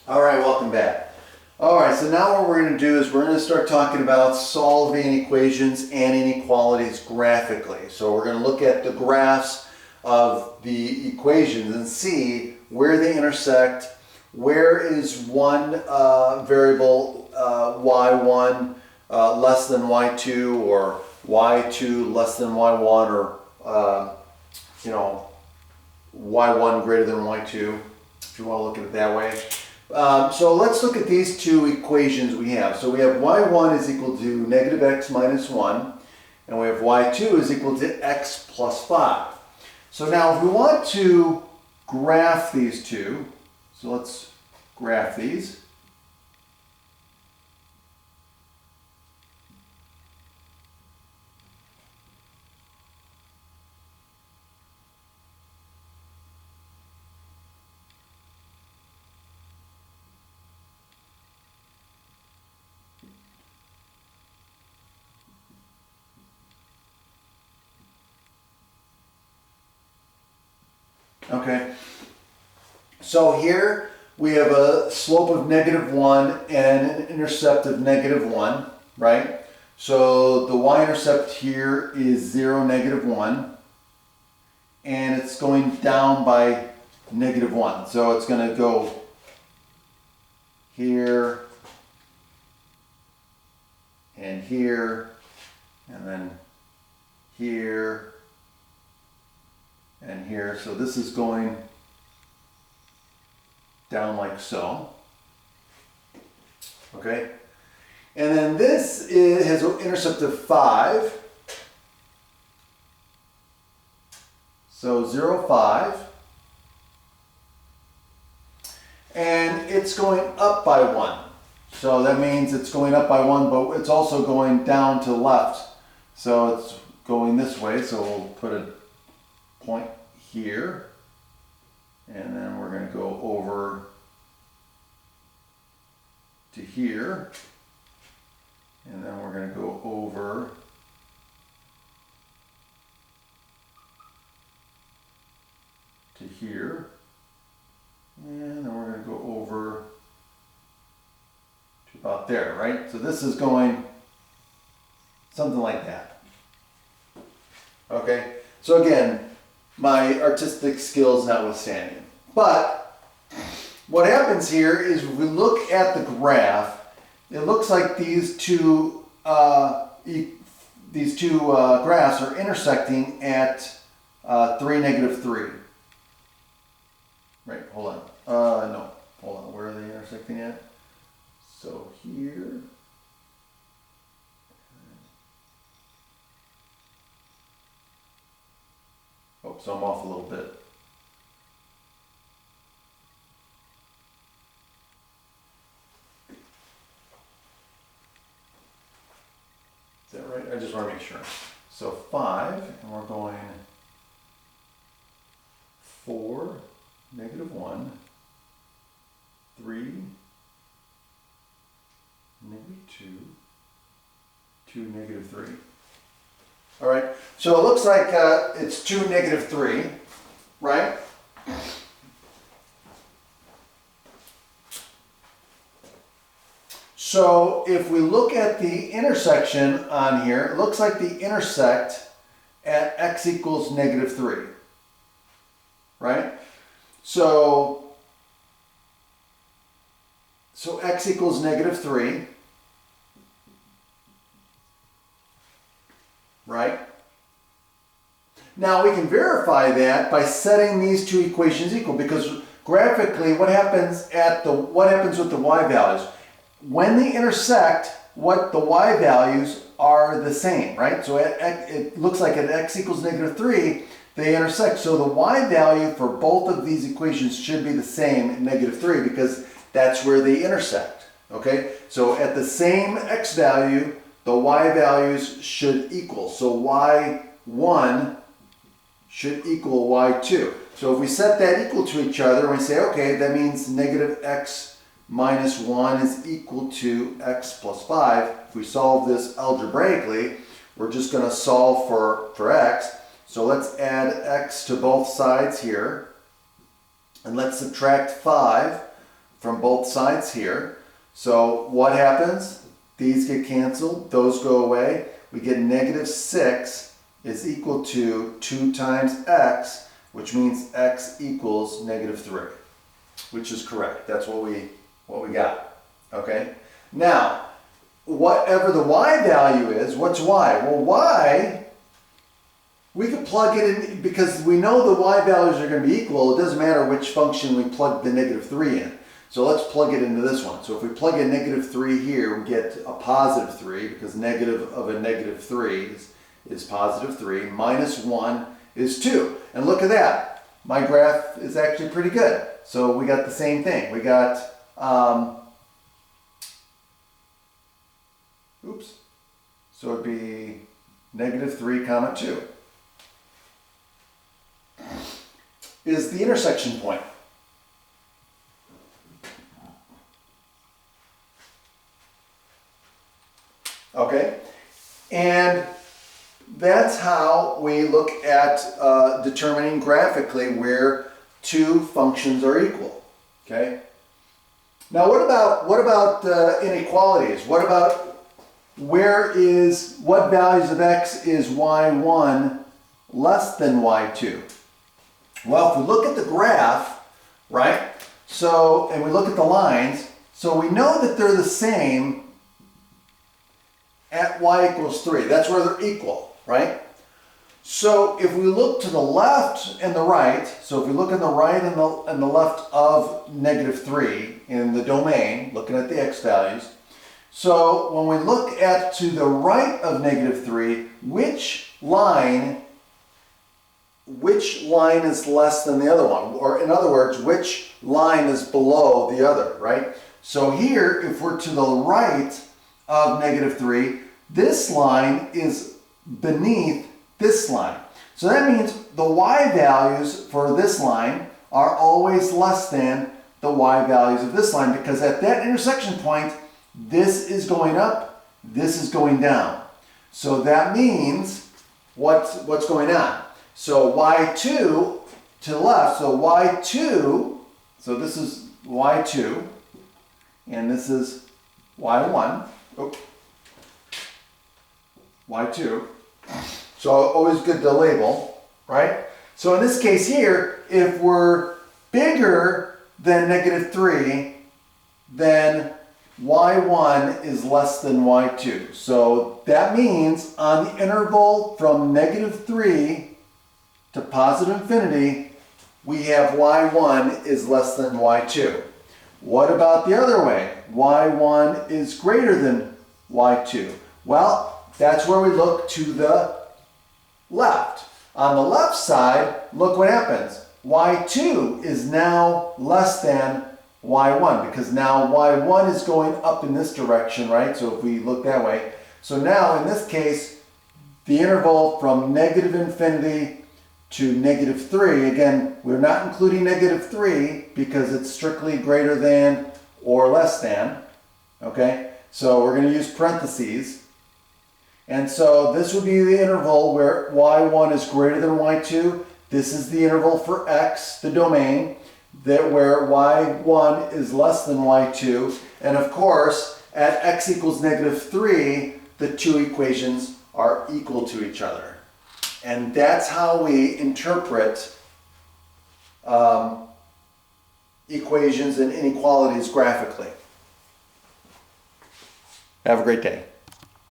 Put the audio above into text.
All right, welcome back. All right, so now what we're going to do is we're going to start talking about solving equations and inequalities graphically. So we're going to look at the graphs of the equations and see where they intersect, where is one variable y1 less than y2, or y2 less than y1, or y1 greater than y2, if you want to look at it that way. So let's look at these two equations we have. So we have y1 is equal to negative x minus 1, and we have y2 is equal to x plus 5. So now if we want to graph these two, so let's graph these. Okay, so here we have a slope of -1 and an intercept of -1, right? So the y-intercept here is 0, -1, and it's going down by -1. So it's going to go here, and here, and then here, and here. So this is going down like so. Okay, and then this has an intercept of 5. So 0, 5. And it's going up by 1. So that means it's going up by 1, but it's also going down to the left. So it's going this way. So we'll put a point here, and then we're going to go over to here, and then we're going to go over to here, and then we're going to go over to about there, right? So this is going something like that. Okay, so again, my artistic skills notwithstanding. But what happens here is if we look at the graph, it looks like these two graphs are intersecting at 3, -3. Right, hold on. No, hold on. Where are they intersecting at? So here. Oh, so I'm off a little bit. Is that right? I just want to make sure. So 5, and we're going 4, -1, 3, -2, 2, -3. All right, so it looks like it's 2, -3, right? So if we look at the intersection on here, it looks like they intersect at x equals -3, right? So x equals -3. Right? Now we can verify that by setting these two equations equal, because graphically what happens with the y values? When they intersect, what the y values are the same, right? So it looks like at x equals -3, they intersect. So the y value for both of these equations should be the same at -3, because that's where they intersect. Okay? So at the same x value, the y values should equal. So y1 should equal y2. So if we set that equal to each other, and we say, okay, that means -x minus 1 is equal to x plus 5. If we solve this algebraically, we're just going to solve for x. So let's add x to both sides here. And let's subtract 5 from both sides here. So what happens? These get canceled, those go away. We get negative 6 is equal to 2 times x, which means x equals negative 3, which is correct. That's what we got, okay? Now, whatever the y value is, what's y? Well, y, we could plug it in, because we know the y values are going to be equal. It doesn't matter which function we plug the negative 3 in. So let's plug it into this one. So if we plug in negative 3 here, we get a positive 3, because negative of a negative 3 is positive 3. Minus 1 is 2. And look at that. My graph is actually pretty good. So we got the same thing. We got, so it'd be negative 3 comma 2 is the intersection point. Okay, and that's how we look at determining graphically where two functions are equal. Okay. Now, what about inequalities? What about what values of x is y1 less than y2? Well, if we look at the graph, right? So, and we look at the lines, so we know that they're the same at y equals 3. That's where they're equal, right? So if we look to the left and the right, so if we look on the right and the left of negative 3 in the domain, looking at the x values, so when we look at to the right of negative 3, which line is less than the other one? Or in other words, which line is below the other, right? So here, if we're to the right of negative 3, this line is beneath this line. So that means the y values for this line are always less than the y values of this line, because at that intersection point, this is going up, this is going down. So that means what's going on? So y2 to the left, so y2, so this is y2, and this is y1, y2. So always good to label, right? So in this case here, if we're bigger than negative 3, then y1 is less than y2. So that means on the interval from negative 3 to positive infinity, we have y1 is less than y2. What about the other way? y1 is greater than y2. Well, that's where we look to the left. On the left side, look what happens. y2 is now less than y1, because now y1 is going up in this direction, right? So if we look that way. So now in this case, the interval from negative infinity to negative 3, again, we're not including negative 3 because it's strictly greater than or less than, okay? So we're going to use parentheses. And so this would be the interval where y1 is greater than y2. This is the interval for x, the domain, that where y1 is less than y2. And of course, at x equals negative 3, the two equations are equal to each other. And that's how we interpret equations and inequalities graphically. Have a great day.